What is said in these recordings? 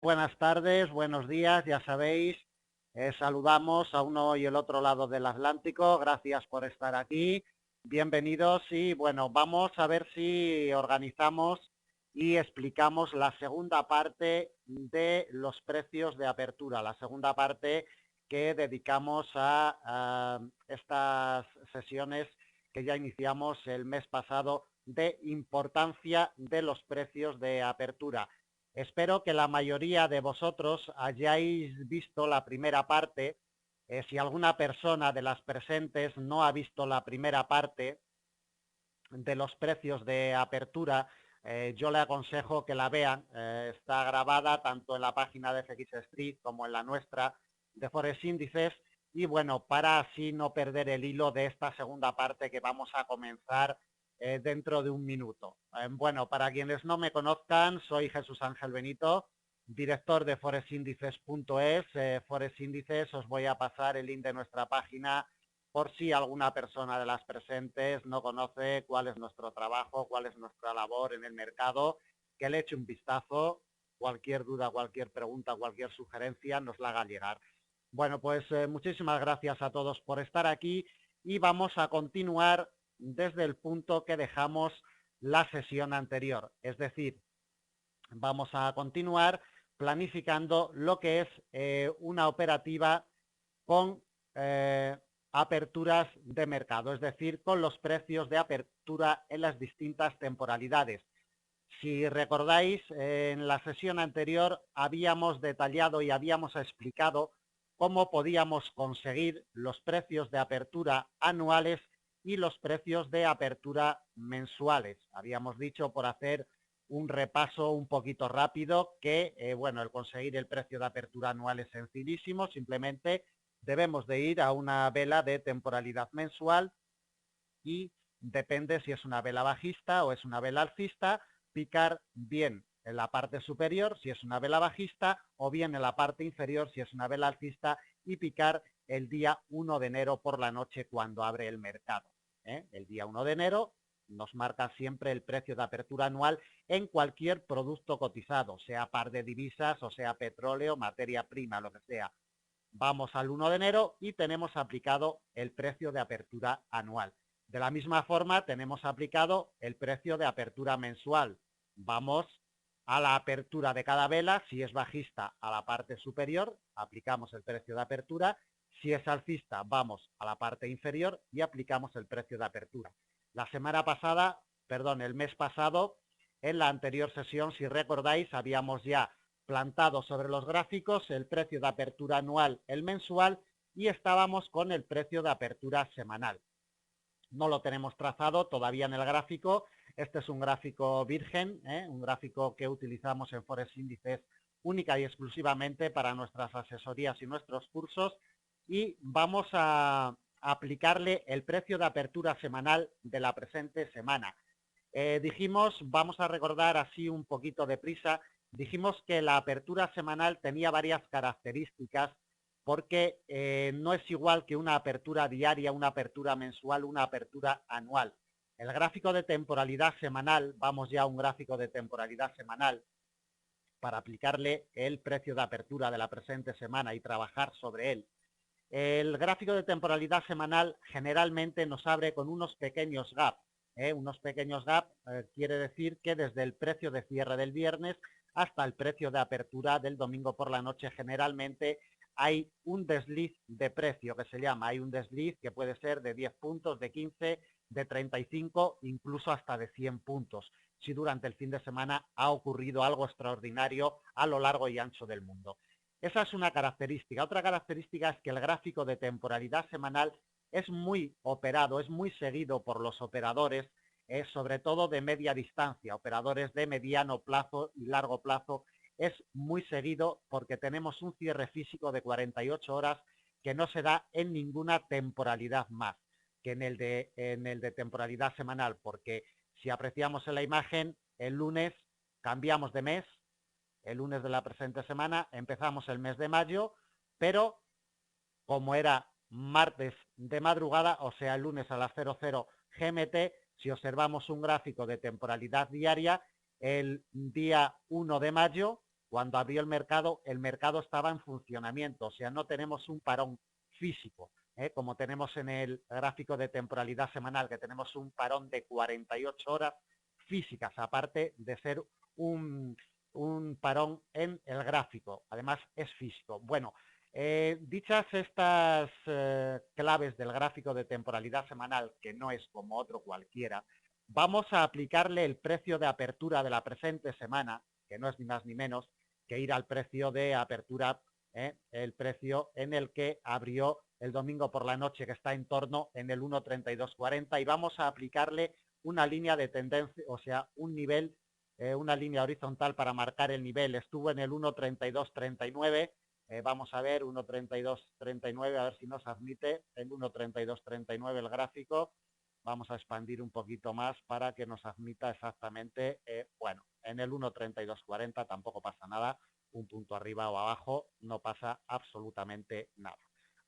Buenas tardes, buenos días, ya sabéis, saludamos a uno y el otro lado del Atlántico, gracias por estar aquí, bienvenidos y bueno, vamos a ver si organizamos y explicamos la segunda parte de los precios de apertura, la segunda parte que dedicamos a estas sesiones que ya iniciamos el mes pasado de importancia de los precios de apertura. Espero que la mayoría de vosotros hayáis visto la primera parte. Si alguna persona de las presentes no ha visto la primera parte de los precios de apertura, yo le aconsejo que la vean. Está grabada tanto en la página de FX Street como en la nuestra de Forex Índices. Y bueno, para así no perder el hilo de esta segunda parte que vamos a comenzar dentro de un minuto. Bueno, para quienes no me conozcan, soy Jesús Ángel Benito, director de forexíndices.es. Forex Índices, os voy a pasar el link de nuestra página por si alguna persona de las presentes no conoce cuál es nuestro trabajo, cuál es nuestra labor en el mercado, que le eche un vistazo, cualquier duda, cualquier pregunta, cualquier sugerencia nos la haga llegar. Bueno, pues muchísimas gracias a todos por estar aquí y vamos a continuar desde el punto que dejamos la sesión anterior. Es decir, vamos a continuar planificando lo que es una operativa con aperturas de mercado, es decir, con los precios de apertura en las distintas temporalidades. Si recordáis, en la sesión anterior habíamos detallado y habíamos explicado cómo podíamos conseguir los precios de apertura anuales y los precios de apertura mensuales. Habíamos dicho, por hacer un repaso un poquito rápido, que bueno, el conseguir el precio de apertura anual es sencillísimo. Simplemente debemos de ir a una vela de temporalidad mensual y depende si es una vela bajista o es una vela alcista, picar bien en la parte superior si es una vela bajista o bien en la parte inferior si es una vela alcista y picar el día 1 de enero por la noche cuando abre el mercado. El día 1 de enero nos marca siempre el precio de apertura anual en cualquier producto cotizado, sea par de divisas o sea petróleo, materia prima, lo que sea. Vamos al 1 de enero y tenemos aplicado el precio de apertura anual. De la misma forma, tenemos aplicado el precio de apertura mensual. Vamos a la apertura de cada vela. Si es bajista, a la parte superior, aplicamos el precio de apertura. Si es alcista, vamos a la parte inferior y aplicamos el precio de apertura. La semana pasada, perdón, el mes pasado, en la anterior sesión, si recordáis, habíamos ya plantado sobre los gráficos el precio de apertura anual, el mensual, y estábamos con el precio de apertura semanal. No lo tenemos trazado todavía en el gráfico. Este es un gráfico virgen, un gráfico que utilizamos en Forex Índices única y exclusivamente para nuestras asesorías y nuestros cursos. Y vamos a aplicarle el precio de apertura semanal de la presente semana. Dijimos, vamos a recordar así un poquito de prisa, dijimos que la apertura semanal tenía varias características porque no es igual que una apertura diaria, una apertura mensual, una apertura anual. El gráfico de temporalidad semanal, vamos ya a un gráfico de temporalidad semanal para aplicarle el precio de apertura de la presente semana y trabajar sobre él. El gráfico de temporalidad semanal generalmente nos abre con unos pequeños gaps. Unos pequeños gaps quiere decir que desde el precio de cierre del viernes hasta el precio de apertura del domingo por la noche generalmente hay un desliz de precio que se llama. Hay un desliz que puede ser de 10 puntos, de 15, de 35, incluso hasta de 100 puntos, si durante el fin de semana ha ocurrido algo extraordinario a lo largo y ancho del mundo. Esa es una característica. Otra característica es que el gráfico de temporalidad semanal es muy operado, es muy seguido por los operadores, sobre todo de media distancia, operadores de mediano plazo y largo plazo. Es muy seguido porque tenemos un cierre físico de 48 horas que no se da en ninguna temporalidad más que en el de temporalidad semanal, porque si apreciamos en la imagen, el lunes cambiamos de mes, el lunes de la presente semana empezamos el mes de mayo, pero como era martes de madrugada, o sea, el lunes a las 00 GMT, si observamos un gráfico de temporalidad diaria, el día 1 de mayo cuando abrió el mercado estaba en funcionamiento, o sea, no tenemos un parón físico, como tenemos en el gráfico de temporalidad semanal, que tenemos un parón de 48 horas físicas, aparte de ser un parón en el gráfico, además es físico. Bueno, dichas estas claves del gráfico de temporalidad semanal, que no es como otro cualquiera, vamos a aplicarle el precio de apertura de la presente semana, que no es ni más ni menos que ir al precio de apertura, el precio en el que abrió el domingo por la noche, que está en torno en el 1.3240, y vamos a aplicarle una línea de tendencia, o sea, un nivel, una línea horizontal para marcar el nivel. Estuvo en el 1.3239, vamos a ver, 1.3239, a ver si nos admite el 1.3239 el gráfico. Vamos a expandir un poquito más para que nos admita exactamente, bueno, en el 1.3240 tampoco pasa nada, un punto arriba o abajo, no pasa absolutamente nada.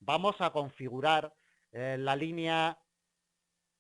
Vamos a configurar la línea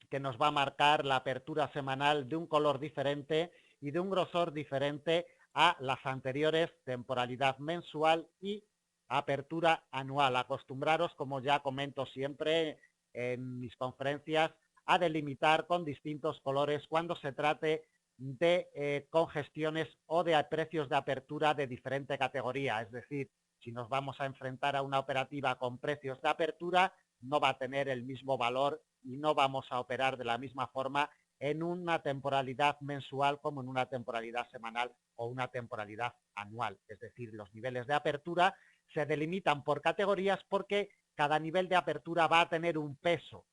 que nos va a marcar la apertura semanal de un color diferente y de un grosor diferente a las anteriores, temporalidad mensual y apertura anual. Acostumbraros, como ya comento siempre en mis conferencias, a delimitar con distintos colores cuando se trate de congestiones o de precios de apertura de diferente categoría. Es decir, si nos vamos a enfrentar a una operativa con precios de apertura, no va a tener el mismo valor y no vamos a operar de la misma forma en una temporalidad mensual como en una temporalidad semanal o una temporalidad anual. Es decir, los niveles de apertura se delimitan por categorías porque cada nivel de apertura va a tener un peso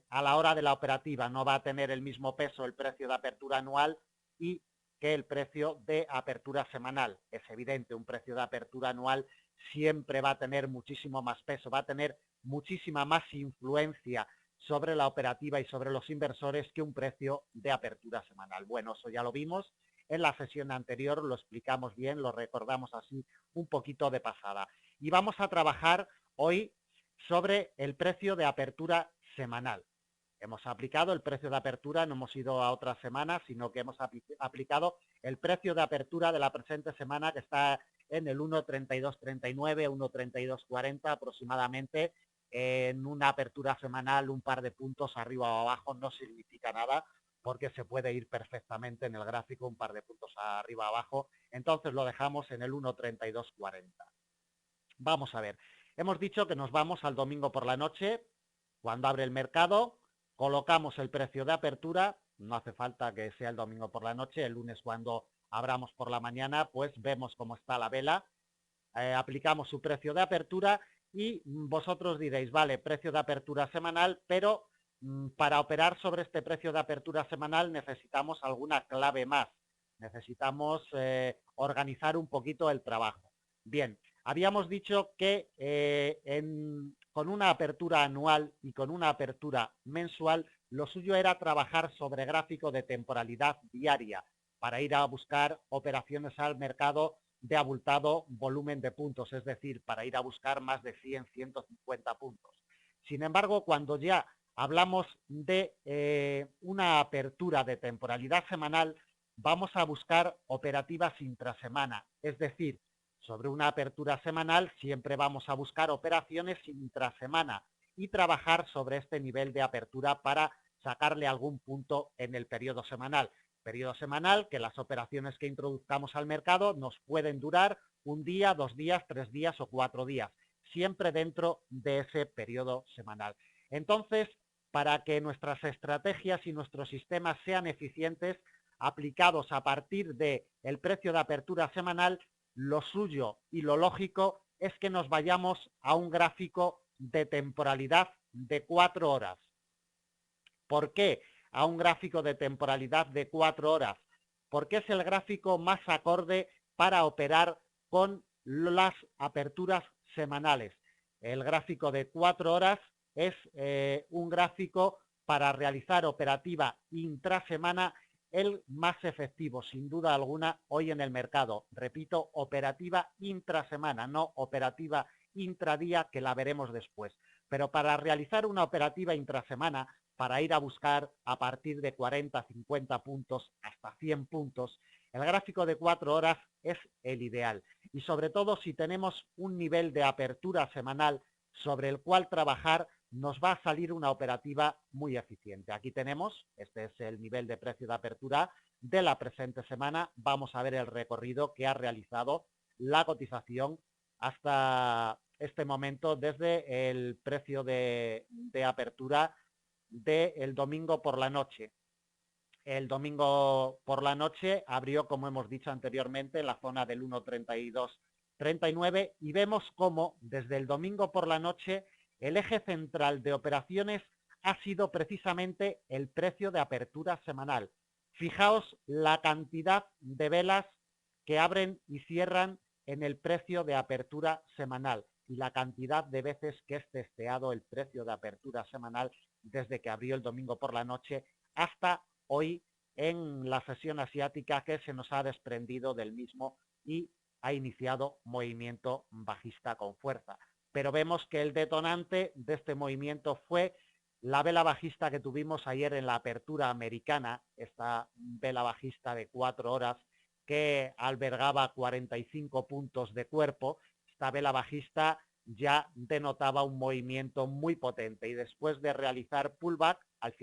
a la hora de la operativa. No va a tener el mismo peso el precio de apertura anual y que el precio de apertura semanal. Es evidente, un precio de apertura anual siempre va a tener muchísimo más peso, va a tener muchísima más influencia sobre la operativa y sobre los inversores que un precio de apertura semanal. Bueno, eso ya lo vimos en la sesión anterior, lo explicamos bien, lo recordamos así un poquito de pasada. Y vamos a trabajar hoy sobre el precio de apertura semanal. Hemos aplicado el precio de apertura, no hemos ido a otra semana, sino que hemos aplicado el precio de apertura de la presente semana, que está en el 1.3239, 1.3240 aproximadamente. En una apertura semanal, un par de puntos arriba o abajo no significa nada, porque se puede ir perfectamente en el gráfico un par de puntos arriba o abajo. Entonces lo dejamos en el 1.3240. Vamos a ver. Hemos dicho que nos vamos al domingo por la noche, cuando abre el mercado, colocamos el precio de apertura, no hace falta que sea el domingo por la noche, el lunes cuando abramos por la mañana, pues vemos cómo está la vela, aplicamos su precio de apertura y vosotros diréis, vale, precio de apertura semanal, pero para operar sobre este precio de apertura semanal necesitamos alguna clave más, necesitamos organizar un poquito el trabajo. Bien, habíamos dicho que con una apertura anual y con una apertura mensual, lo suyo era trabajar sobre gráfico de temporalidad diaria para ir a buscar operaciones al mercado de abultado volumen de puntos, es decir, para ir a buscar más de 100, 150 puntos. Sin embargo, cuando ya hablamos de una apertura de temporalidad semanal, vamos a buscar operativas intrasemana, es decir, sobre una apertura semanal siempre vamos a buscar operaciones intrasemana y trabajar sobre este nivel de apertura para sacarle algún punto en el periodo semanal. Periodo semanal que las operaciones que introduzcamos al mercado nos pueden durar un día, 2 días, 3 días o 4 días, siempre dentro de ese periodo semanal. Entonces, para que nuestras estrategias y nuestros sistemas sean eficientes, aplicados a partir del precio de apertura semanal, lo suyo y lo lógico es que nos vayamos a un gráfico de temporalidad de 4 horas. ¿Por qué a un gráfico de temporalidad de 4 horas? Porque es el gráfico más acorde para operar con las aperturas semanales. El gráfico de 4 horas es un gráfico para realizar operativa intrasemana el más efectivo, sin duda alguna, hoy en el mercado. Repito, operativa intrasemana, no operativa intradía, que la veremos después. Pero para realizar una operativa intrasemana, para ir a buscar a partir de 40, 50 puntos hasta 100 puntos, El gráfico de 4 horas es el ideal y sobre todo si tenemos un nivel de apertura semanal sobre el cual trabajar, nos va a salir una operativa muy eficiente. Aquí tenemos, este es el nivel de precio de apertura de la presente semana. Vamos a ver el recorrido que ha realizado la cotización hasta este momento desde el precio de apertura del domingo por la noche. El domingo por la noche abrió, como hemos dicho anteriormente, en la zona del 1,3239 y vemos cómo desde el domingo por la noche el eje central de operaciones ha sido precisamente el precio de apertura semanal. Fijaos la cantidad de velas que abren y cierran en el precio de apertura semanal y la cantidad de veces que es testeado el precio de apertura semanal desde que abrió el domingo por la noche hasta hoy en la sesión asiática, que se nos ha desprendido del mismo y ha iniciado movimiento bajista con fuerza. Pero vemos que el detonante de este movimiento fue la vela bajista que tuvimos ayer en la apertura americana, esta vela bajista de 4 horas que albergaba 45 puntos de cuerpo. Esta vela bajista ya denotaba un movimiento muy potente y después de realizar pullback, al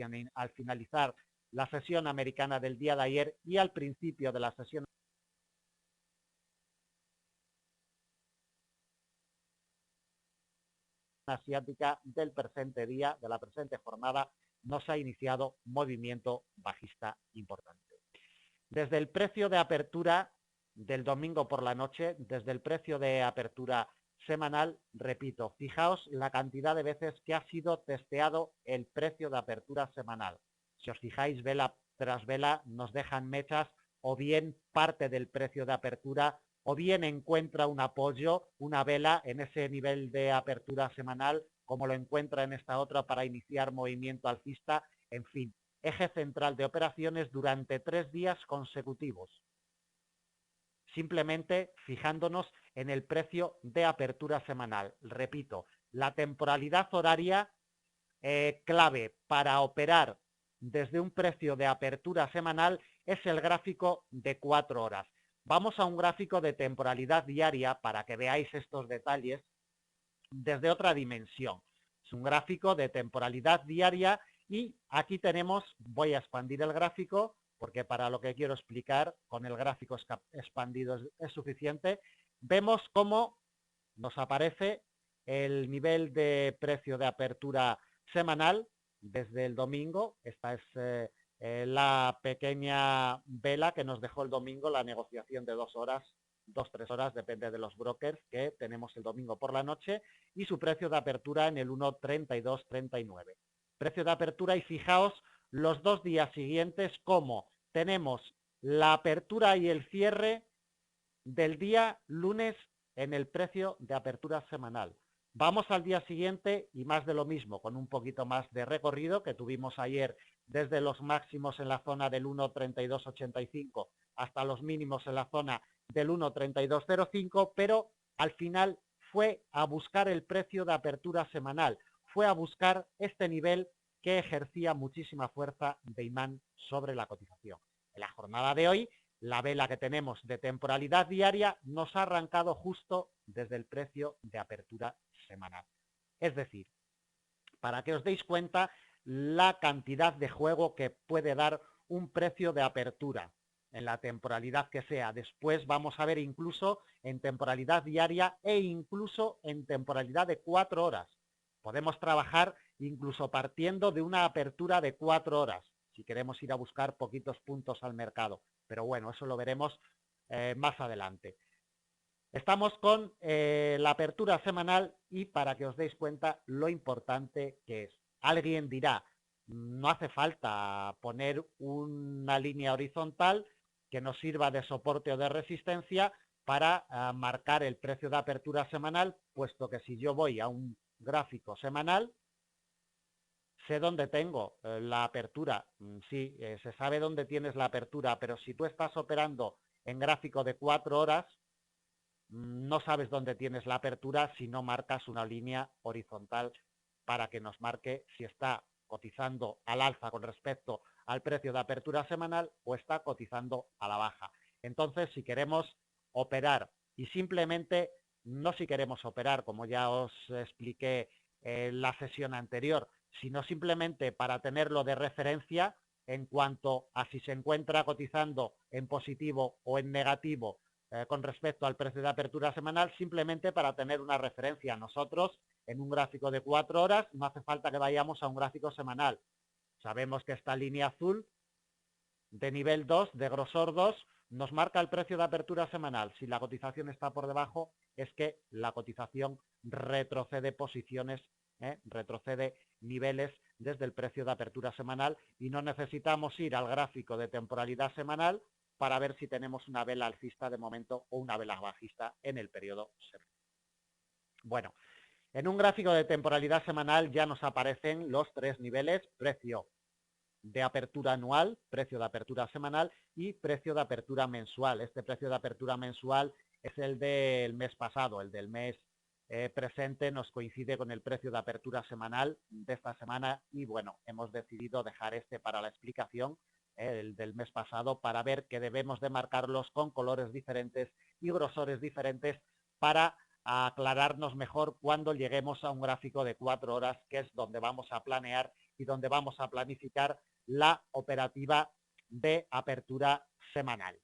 finalizar la sesión americana del día de ayer y al principio de la sesión asiática del presente día, de la presente jornada, nos ha iniciado movimiento bajista importante. Desde el precio de apertura del domingo por la noche, desde el precio de apertura semanal, repito, fijaos la cantidad de veces que ha sido testeado el precio de apertura semanal. Si os fijáis, vela tras vela nos dejan mechas o bien parte del precio de apertura o bien encuentra un apoyo, una vela en ese nivel de apertura semanal, como lo encuentra en esta otra para iniciar movimiento alcista, en fin, eje central de operaciones durante 3 días consecutivos. Simplemente fijándonos en el precio de apertura semanal. Repito, la temporalidad horaria clave para operar desde un precio de apertura semanal es el gráfico de 4 horas. Vamos a un gráfico de temporalidad diaria para que veáis estos detalles desde otra dimensión. Es un gráfico de temporalidad diaria y aquí tenemos, voy a expandir el gráfico porque para lo que quiero explicar con el gráfico expandido es suficiente. Vemos cómo nos aparece el nivel de precio de apertura semanal desde el domingo. Esta es la pequeña vela que nos dejó el domingo la negociación de 2 horas, 2-3 horas, depende de los brokers que tenemos el domingo por la noche, y su precio de apertura en el 1,3239. Precio de apertura y fijaos los 2 días siguientes como tenemos la apertura y el cierre del día lunes en el precio de apertura semanal. Vamos al día siguiente y más de lo mismo, con un poquito más de recorrido que tuvimos ayer desde los máximos en la zona del 1,3285 hasta los mínimos en la zona del 1,3205, pero al final fue a buscar el precio de apertura semanal, fue a buscar este nivel que ejercía muchísima fuerza de imán sobre la cotización. En la jornada de hoy, la vela que tenemos de temporalidad diaria nos ha arrancado justo desde el precio de apertura semanal. Es decir, para que os deis cuenta la cantidad de juego que puede dar un precio de apertura en la temporalidad que sea. Después vamos a ver incluso en temporalidad diaria e incluso en temporalidad de 4 horas. Podemos trabajar incluso partiendo de una apertura de 4 horas, si queremos ir a buscar poquitos puntos al mercado. Pero bueno, eso lo veremos más adelante. Estamos con la apertura semanal y para que os deis cuenta lo importante que es. Alguien dirá, no hace falta poner una línea horizontal que nos sirva de soporte o de resistencia para marcar el precio de apertura semanal, puesto que si yo voy a un gráfico semanal, sé dónde tengo la apertura. Sí, se sabe dónde tienes la apertura, pero si tú estás operando en gráfico de 4 horas, no sabes dónde tienes la apertura si no marcas una línea horizontal para que nos marque si está cotizando al alza con respecto al precio de apertura semanal o está cotizando a la baja. Entonces, si queremos operar y simplemente, no si queremos operar, como ya os expliqué en la sesión anterior, sino simplemente para tenerlo de referencia en cuanto a si se encuentra cotizando en positivo o en negativo con respecto al precio de apertura semanal, simplemente para tener una referencia. Nosotros, en un gráfico de 4 horas, no hace falta que vayamos a un gráfico semanal. Sabemos que esta línea azul de nivel 2, de grosor 2, nos marca el precio de apertura semanal. Si la cotización está por debajo, es que la cotización retrocede posiciones, retrocede niveles desde el precio de apertura semanal y no necesitamos ir al gráfico de temporalidad semanal para ver si tenemos una vela alcista de momento o una vela bajista en el periodo semanal. Bueno, en un gráfico de temporalidad semanal ya nos aparecen los 3 niveles: precio de apertura anual, precio de apertura semanal y precio de apertura mensual. Este precio de apertura mensual es el del mes pasado, el del mes presente nos coincide con el precio de apertura semanal de esta semana y bueno, hemos decidido dejar este para la explicación, el del mes pasado, para ver que debemos de marcarlos con colores diferentes y grosores diferentes para aclararnos mejor cuando lleguemos a un gráfico de 4 horas, que es donde vamos a planear y donde vamos a planificar la operativa de apertura semanal.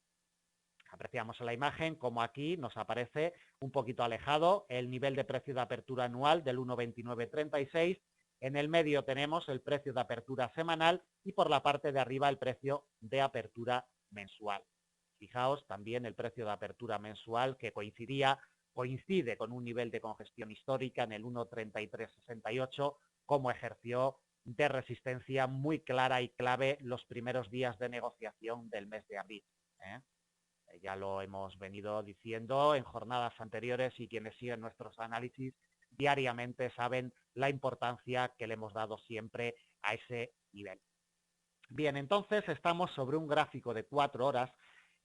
Apreciamos en la imagen como aquí nos aparece un poquito alejado el nivel de precio de apertura anual del 1,2936. En el medio tenemos el precio de apertura semanal y por la parte de arriba el precio de apertura mensual. Fijaos también el precio de apertura mensual que coincide con un nivel de congestión histórica en el 1,3368, como ejerció de resistencia muy clara y clave los primeros días de negociación del mes de abril. Ya lo hemos venido diciendo en jornadas anteriores y quienes siguen nuestros análisis diariamente saben la importancia que le hemos dado siempre a ese nivel. Bien, entonces estamos sobre un gráfico de 4 horas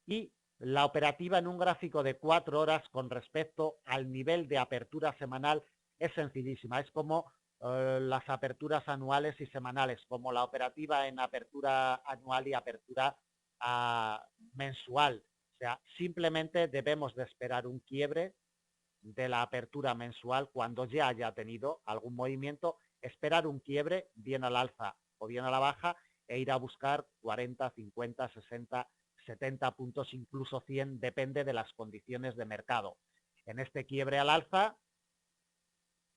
y la operativa en un gráfico de 4 horas con respecto al nivel de apertura semanal es sencillísima. Es como las aperturas anuales y semanales, como la operativa en apertura anual y apertura mensual. O sea, simplemente debemos de esperar un quiebre de la apertura mensual cuando ya haya tenido algún movimiento, esperar un quiebre bien al alza o bien a la baja e ir a buscar 40, 50, 60, 70 puntos, incluso 100, depende de las condiciones de mercado. En este quiebre al alza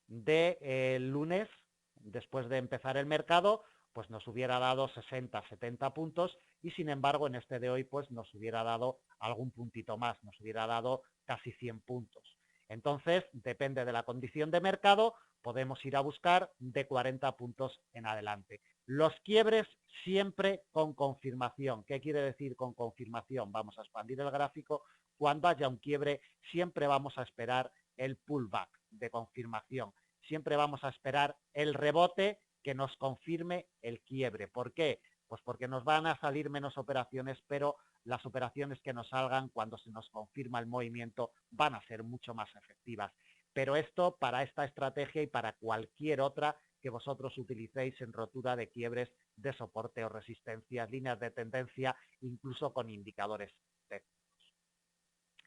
de lunes, después de empezar el mercado, pues nos hubiera dado 60, 70 puntos y sin embargo en este de hoy pues nos hubiera dado algún puntito más, nos hubiera dado casi 100 puntos. Entonces, depende de la condición de mercado, podemos ir a buscar de 40 puntos en adelante. Los quiebres siempre con confirmación. ¿Qué quiere decir con confirmación? Vamos a expandir el gráfico. Cuando haya un quiebre, siempre vamos a esperar el pullback de confirmación. Siempre vamos a esperar el rebote que nos confirme el quiebre. ¿Por qué? Pues porque nos van a salir menos operaciones, pero las operaciones que nos salgan cuando se nos confirma el movimiento van a ser mucho más efectivas. Pero esto para esta estrategia y para cualquier otra que vosotros utilicéis en rotura de quiebres de soporte o resistencias, líneas de tendencia, incluso con indicadores técnicos.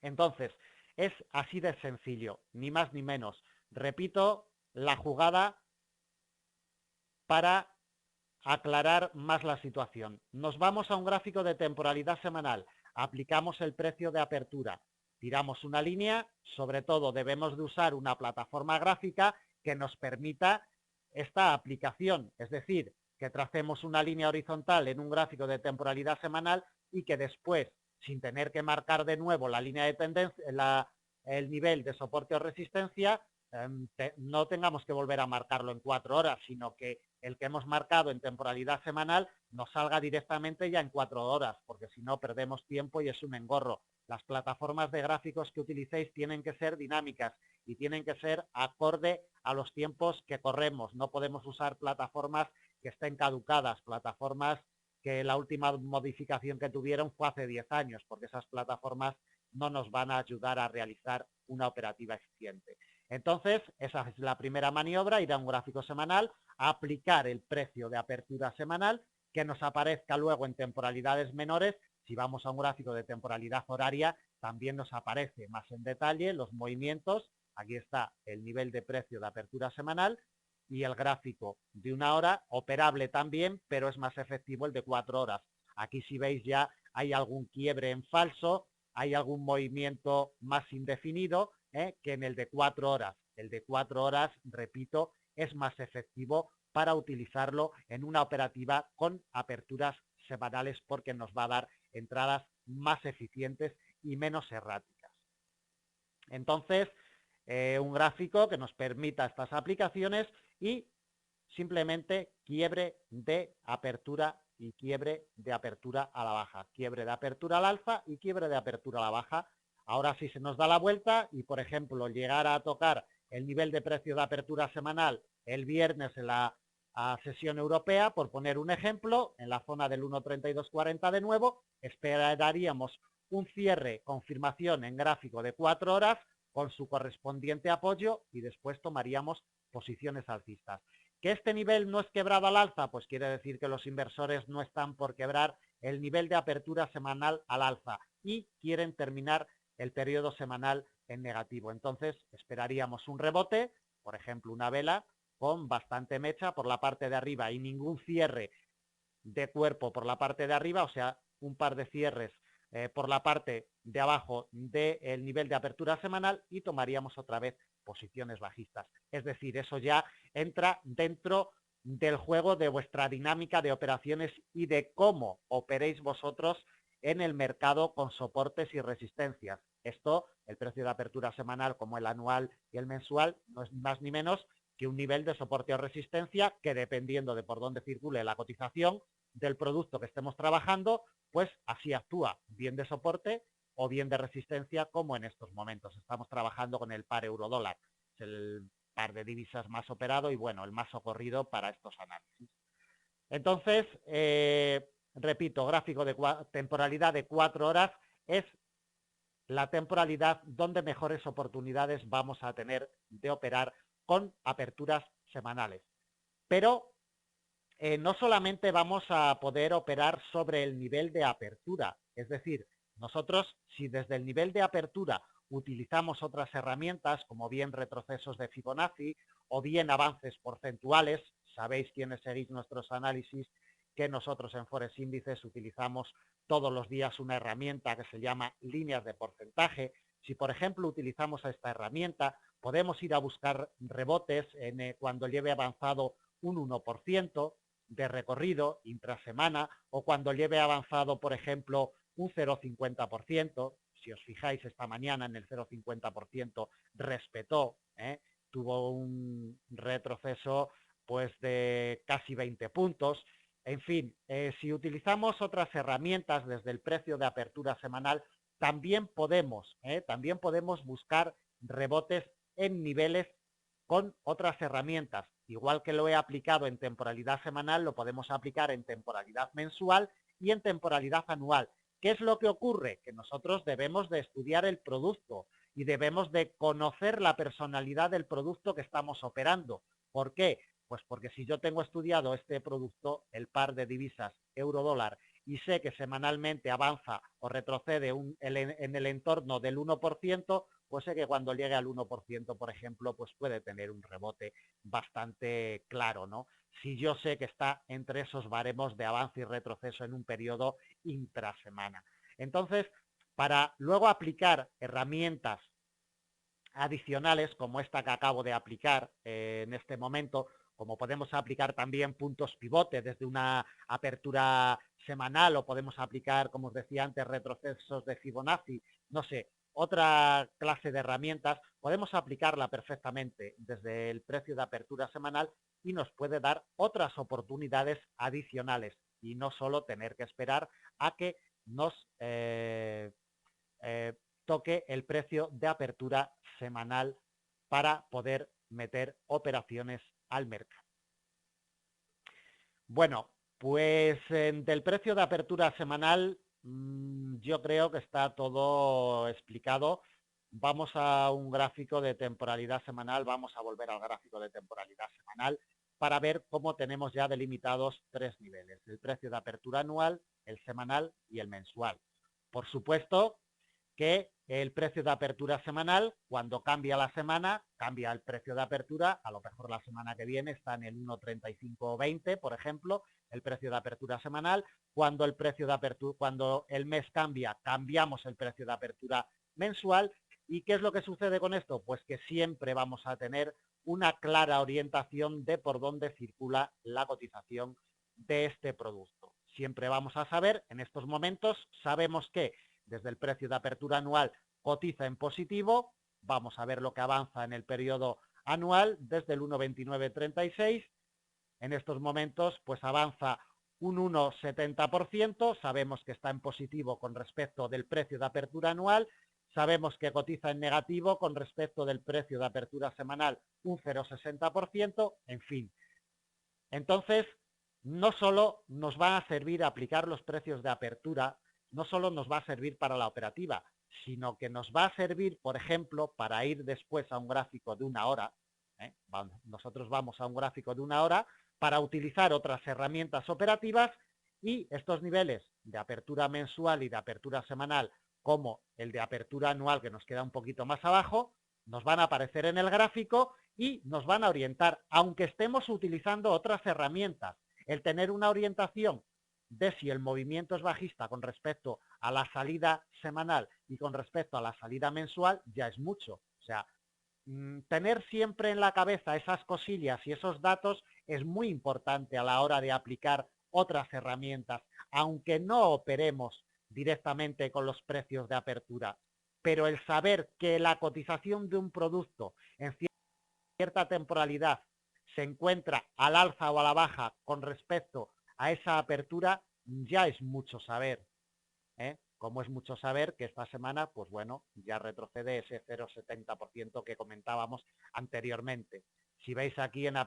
Entonces, es así de sencillo, ni más ni menos. Repito la jugada para aclarar más la situación. Nos vamos a un gráfico de temporalidad semanal, aplicamos el precio de apertura, tiramos una línea, sobre todo debemos de usar una plataforma gráfica que nos permita esta aplicación, es decir, que tracemos una línea horizontal en un gráfico de temporalidad semanal y que después, sin tener que marcar de nuevo la línea de tendencia, el nivel de soporte o resistencia, no tengamos que volver a marcarlo en 4 horas, sino que el que hemos marcado en temporalidad semanal nos salga directamente ya en 4 horas, porque si no perdemos tiempo y es un engorro. Las plataformas de gráficos que utilicéis tienen que ser dinámicas y tienen que ser acorde a los tiempos que corremos. No podemos usar plataformas que estén caducadas, plataformas que la última modificación que tuvieron fue hace 10 años, porque esas plataformas no nos van a ayudar a realizar una operativa eficiente. Entonces, esa es la primera maniobra, ir a un gráfico semanal, aplicar el precio de apertura semanal, que nos aparezca luego en temporalidades menores, Si vamos a un gráfico de temporalidad horaria, también nos aparece más en detalle los movimientos. Aquí está el nivel de precio de apertura semanal y el gráfico de 1 hora, operable también, pero es más efectivo el de 4 horas. Aquí si veis ya hay algún quiebre en falso, hay algún movimiento más indefinido que en el de 4 horas. El de 4 horas, repito, es más efectivo para utilizarlo en una operativa con aperturas semanales porque nos va a dar entradas más eficientes y menos erráticas. Entonces, un gráfico que nos permita estas aplicaciones y simplemente quiebre de apertura y quiebre de apertura a la baja, quiebre de apertura al alza y quiebre de apertura a la baja. Ahora sí se nos da la vuelta y, por ejemplo, llegar a tocar el nivel de precio de apertura semanal el viernes en la sesión europea, por poner un ejemplo, en la zona del 1.3240 de nuevo, esperaríamos un cierre, confirmación en gráfico de 4 horas con su correspondiente apoyo y después tomaríamos posiciones alcistas. ¿Que este nivel no es quebrado al alza? Pues quiere decir que los inversores no están por quebrar el nivel de apertura semanal al alza y quieren terminar el periodo semanal en negativo. Entonces esperaríamos un rebote, por ejemplo una vela con bastante mecha por la parte de arriba y ningún cierre de cuerpo por la parte de arriba, o sea, un par de cierres por la parte de abajo del nivel de apertura semanal y tomaríamos otra vez posiciones bajistas. Es decir, eso ya entra dentro del juego de vuestra dinámica de operaciones y de cómo operéis vosotros en el mercado con soportes y resistencias. Esto, el precio de apertura semanal como el anual y el mensual, no es más ni menos que un nivel de soporte o resistencia que, dependiendo de por dónde circule la cotización del producto que estemos trabajando, pues así actúa, bien de soporte o bien de resistencia, como en estos momentos. Estamos trabajando con el par euro-dólar, es el par de divisas más operado y, bueno, el más socorrido para estos análisis. Entonces, repito, gráfico de temporalidad de 4 horas es la temporalidad donde mejores oportunidades vamos a tener de operar con aperturas semanales. Pero no solamente vamos a poder operar sobre el nivel de apertura, es decir, nosotros si desde el nivel de apertura utilizamos otras herramientas como bien retrocesos de Fibonacci o bien avances porcentuales, sabéis quienes seguís nuestros análisis que nosotros en Forex Índices utilizamos todos los días una herramienta que se llama líneas de porcentaje. Si por ejemplo utilizamos esta herramienta, podemos ir a buscar rebotes cuando lleve avanzado un 1%, de recorrido intrasemana o cuando lleve avanzado, por ejemplo, un 0,50%. Si os fijáis, esta mañana en el 0,50% respetó, tuvo un retroceso pues de casi 20 puntos. En fin, si utilizamos otras herramientas desde el precio de apertura semanal, también podemos buscar rebotes en niveles con otras herramientas. Igual que lo he aplicado en temporalidad semanal, lo podemos aplicar en temporalidad mensual y en temporalidad anual. ¿Qué es lo que ocurre? Que nosotros debemos de estudiar el producto y debemos de conocer la personalidad del producto que estamos operando. ¿Por qué? Pues porque si yo tengo estudiado este producto, el par de divisas euro-dólar, y sé que semanalmente avanza o retrocede en el entorno del 1%, pues sé que cuando llegue al 1%, por ejemplo, pues puede tener un rebote bastante claro, ¿no? Si yo sé que está entre esos baremos de avance y retroceso en un periodo intrasemana. Entonces, para luego aplicar herramientas adicionales como esta que acabo de aplicar en este momento, como podemos aplicar también puntos pivote desde una apertura semanal o podemos aplicar, como os decía antes, retrocesos de Fibonacci, no sé, otra clase de herramientas, podemos aplicarla perfectamente desde el precio de apertura semanal y nos puede dar otras oportunidades adicionales y no solo tener que esperar a que nos toque el precio de apertura semanal para poder meter operaciones al mercado. Bueno, pues del precio de apertura semanal yo creo que está todo explicado. Vamos a un gráfico de temporalidad semanal, vamos a volver al gráfico de temporalidad semanal. para ver cómo tenemos ya delimitados 3 niveles, el precio de apertura anual, el semanal y el mensual. Por supuesto que el precio de apertura semanal, cuando cambia la semana, cambia el precio de apertura, a lo mejor la semana que viene está en el 1,3520, por ejemplo, el precio de apertura semanal. Cuando el precio de apertura, cuando el mes cambia, cambiamos el precio de apertura mensual. ¿Y qué es lo que sucede con esto? Pues que siempre vamos a tener una clara orientación de por dónde circula la cotización de este producto. Siempre vamos a saber, en estos momentos, sabemos que desde el precio de apertura anual cotiza en positivo, vamos a ver lo que avanza en el periodo anual desde el 1,2936, en estos momentos pues avanza un 1,70%, sabemos que está en positivo con respecto del precio de apertura anual, sabemos que cotiza en negativo con respecto del precio de apertura semanal un 0,60%, en fin. Entonces, no solo nos va a servir aplicar los precios de apertura, no solo nos va a servir para la operativa, sino que nos va a servir, por ejemplo, para ir después a un gráfico de 1 hora. Nosotros vamos a un gráfico de 1 hora para utilizar otras herramientas operativas y estos niveles de apertura mensual y de apertura semanal, como el de apertura anual, que nos queda un poquito más abajo, nos van a aparecer en el gráfico y nos van a orientar, aunque estemos utilizando otras herramientas. El tener una orientación de si el movimiento es bajista con respecto a la salida semanal y con respecto a la salida mensual ya es mucho. O sea, tener siempre en la cabeza esas cosillas y esos datos es muy importante a la hora de aplicar otras herramientas, aunque no operemos directamente con los precios de apertura. Pero el saber que la cotización de un producto en cierta temporalidad se encuentra al alza o a la baja con respecto a esa apertura, ya es mucho saber. Como es mucho saber que esta semana, pues bueno, ya retrocede ese 0,70% que comentábamos anteriormente. Si veis aquí en el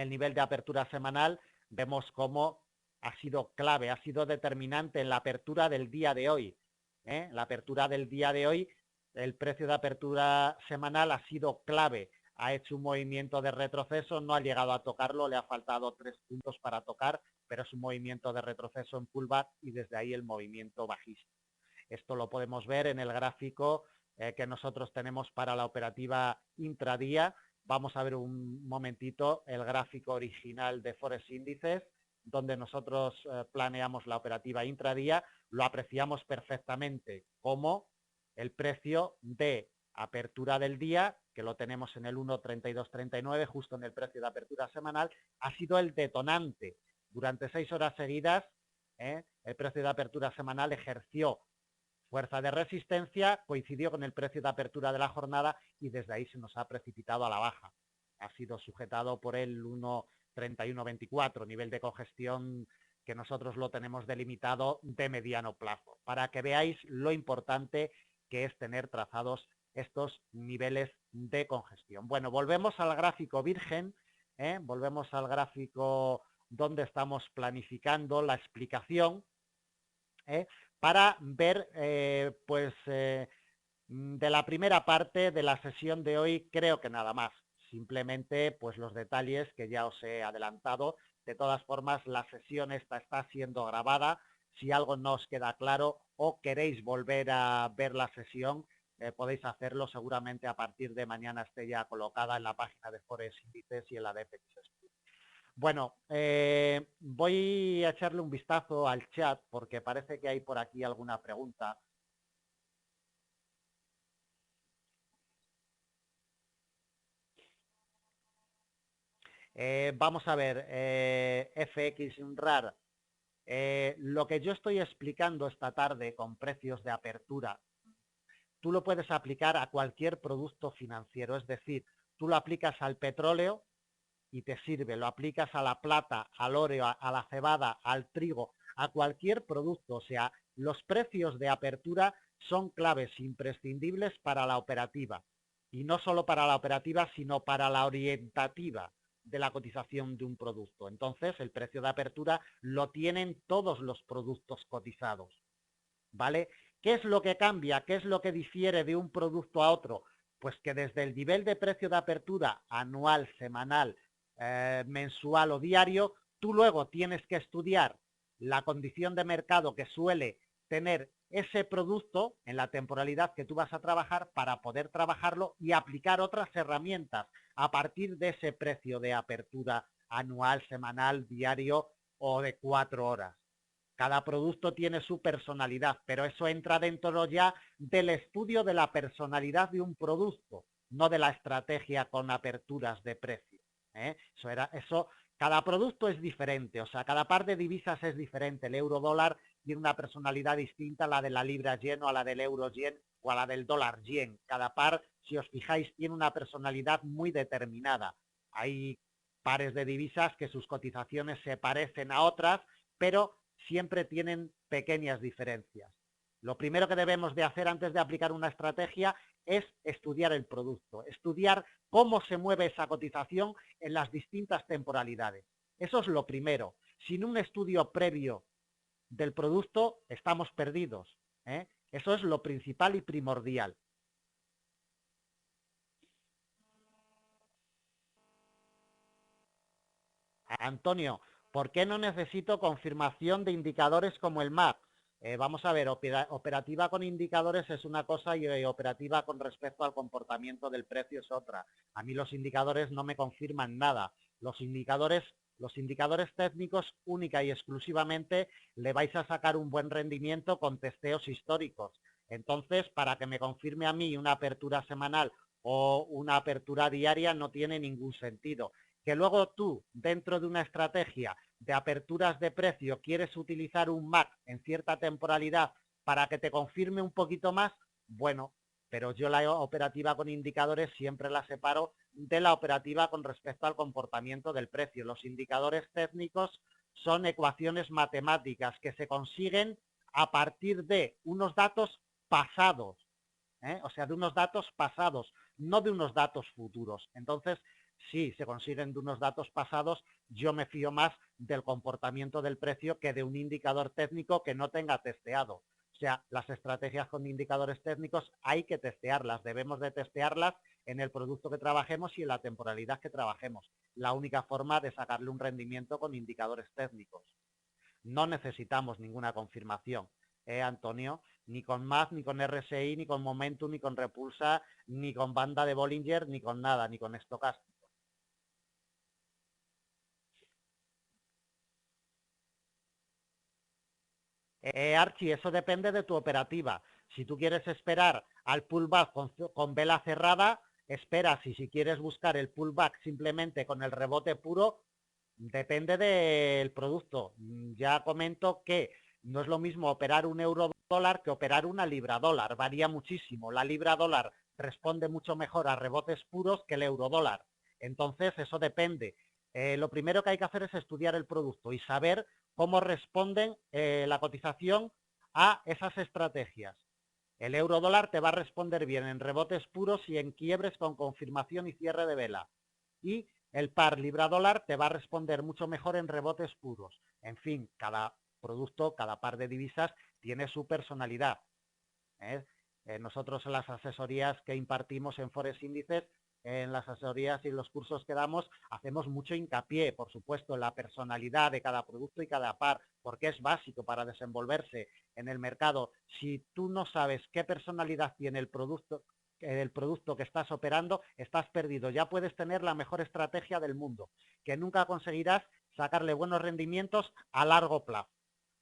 nivel de apertura semanal, vemos cómo ha sido clave, ha sido determinante en la apertura del día de hoy. La apertura del día de hoy, el precio de apertura semanal ha sido clave. Ha hecho un movimiento de retroceso, no ha llegado a tocarlo, le ha faltado 3 puntos para tocar, pero es un movimiento de retroceso en pullback y desde ahí el movimiento bajista. Esto lo podemos ver en el gráfico que nosotros tenemos para la operativa intradía. Vamos a ver un momentito el gráfico original de Forex Índices, donde nosotros planeamos la operativa intradía. Lo apreciamos perfectamente como el precio de apertura del día, que lo tenemos en el 1,3239, justo en el precio de apertura semanal, ha sido el detonante. Durante 6 horas seguidas, el precio de apertura semanal ejerció fuerza de resistencia, coincidió con el precio de apertura de la jornada y desde ahí se nos ha precipitado a la baja. Ha sido sujetado por el 1,3124, nivel de congestión que nosotros lo tenemos delimitado de mediano plazo, para que veáis lo importante que es tener trazados estos niveles de congestión. Bueno, volvemos al gráfico virgen, volvemos al gráfico donde estamos planificando la explicación, para ver, de la primera parte de la sesión de hoy, creo que nada más. Simplemente, pues los detalles que ya os he adelantado. De todas formas, la sesión esta está siendo grabada. Si algo no os queda claro o queréis volver a ver la sesión, podéis hacerlo. Seguramente a partir de mañana esté ya colocada en la página de Forex Índices y en la de FX. Bueno, voy a echarle un vistazo al chat porque parece que hay por aquí alguna pregunta. Vamos a ver, FX RAR. Lo que yo estoy explicando esta tarde con precios de apertura, tú lo puedes aplicar a cualquier producto financiero. Es decir, tú lo aplicas al petróleo y te sirve, lo aplicas a la plata, al oro, a la cebada, al trigo, a cualquier producto. O sea, los precios de apertura son claves imprescindibles para la operativa. Y no solo para la operativa, sino para la orientativa de la cotización de un producto. Entonces, el precio de apertura lo tienen todos los productos cotizados, ¿vale? ¿Qué es lo que cambia? ¿Qué es lo que difiere de un producto a otro? Pues que desde el nivel de precio de apertura anual, semanal, mensual o diario, tú luego tienes que estudiar la condición de mercado que suele tener ese producto en la temporalidad que tú vas a trabajar para poder trabajarlo y aplicar otras herramientas a partir de ese precio de apertura anual, semanal, diario o de 4 horas. Cada producto tiene su personalidad, pero eso entra dentro ya del estudio de la personalidad de un producto, no de la estrategia con aperturas de precio. Eso, cada producto es diferente, o sea, cada par de divisas es diferente. El euro dólar tiene una personalidad distinta a la de la libra yen o a la del euro yen o a la del dólar yen. Cada par, si os fijáis, tiene una personalidad muy determinada. Hay pares de divisas que sus cotizaciones se parecen a otras, pero siempre tienen pequeñas diferencias. Lo primero que debemos de hacer antes de aplicar una estrategia es estudiar el producto, estudiar cómo se mueve esa cotización en las distintas temporalidades. Eso es lo primero. Sin un estudio previo del producto estamos perdidos. Eso es lo principal y primordial. Antonio, ¿por qué no necesito confirmación de indicadores como el MAP? Vamos a ver, operativa con indicadores es una cosa y operativa con respecto al comportamiento del precio es otra. A mí los indicadores no me confirman nada. Los indicadores técnicos única y exclusivamente le vais a sacar un buen rendimiento con testeos históricos. Entonces, para que me confirme a mí una apertura semanal o una apertura diaria no tiene ningún sentido. Que luego tú, dentro de una estrategia de aperturas de precio, quieres utilizar un MAC en cierta temporalidad para que te confirme un poquito más, bueno, pero yo la operativa con indicadores siempre la separo de la operativa con respecto al comportamiento del precio. Los indicadores técnicos son ecuaciones matemáticas que se consiguen a partir de unos datos pasados, o sea, de unos datos pasados, no de unos datos futuros. Entonces, sí, se consiguen de unos datos pasados, yo me fío más del comportamiento del precio que de un indicador técnico que no tenga testeado. O sea, las estrategias con indicadores técnicos hay que testearlas, debemos de testearlas en el producto que trabajemos y en la temporalidad que trabajemos. La única forma de sacarle un rendimiento con indicadores técnicos. No necesitamos ninguna confirmación, Antonio? Ni con MAF, ni con RSI, ni con Momentum, ni con Repulsa, ni con banda de Bollinger, ni con nada, ni con estocástico. Archie, eso depende de tu operativa. Si tú quieres esperar al pullback con vela cerrada, esperas. Y si quieres buscar el pullback simplemente con el rebote puro, depende del producto. Ya comento que no es lo mismo operar un euro dólar que operar una libra dólar. Varía muchísimo. La libra dólar responde mucho mejor a rebotes puros que el euro dólar. Entonces, eso depende. Lo primero que hay que hacer es estudiar el producto y saber cómo responden la cotización a esas estrategias. El euro dólar te va a responder bien en rebotes puros y en quiebres con confirmación y cierre de vela. Y el par libra dólar te va a responder mucho mejor en rebotes puros. En fin, cada producto, cada par de divisas tiene su personalidad. Nosotros en las asesorías que impartimos en Forex Índices, en las asesorías y los cursos que damos, hacemos mucho hincapié, por supuesto, en la personalidad de cada producto y cada par, porque es básico para desenvolverse en el mercado. Si tú no sabes qué personalidad tiene el producto que estás operando, estás perdido. Ya puedes tener la mejor estrategia del mundo, que nunca conseguirás sacarle buenos rendimientos a largo plazo.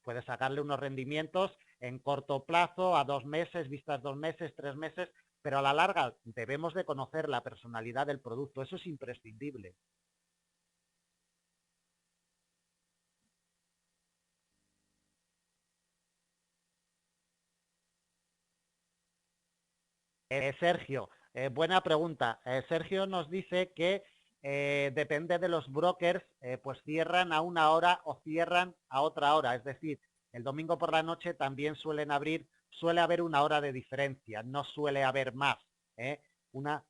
Puedes sacarle unos rendimientos en corto plazo, a 2 meses, vistas 2 meses, 3 meses, pero a la larga debemos de conocer la personalidad del producto. Eso es imprescindible. Sergio, buena pregunta. Sergio nos dice que depende de los brokers, pues cierran a una hora o cierran a otra hora. Es decir, el domingo por la noche también suelen abrir, suele haber una hora de diferencia, no suele haber más. ¿eh? Una,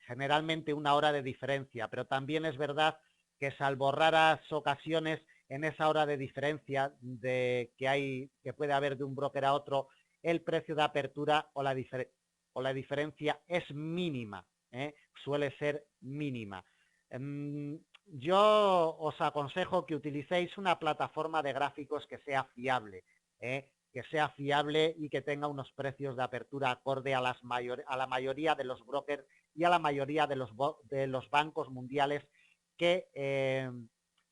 generalmente una hora de diferencia, pero también es verdad que salvo raras ocasiones en esa hora de diferencia que puede haber de un broker a otro, el precio de apertura o la diferencia o la diferencia es mínima, suele ser mínima. Yo os aconsejo que utilicéis una plataforma de gráficos que sea fiable, y que tenga unos precios de apertura acorde a la mayoría de los brokers y a la mayoría de los bancos mundiales que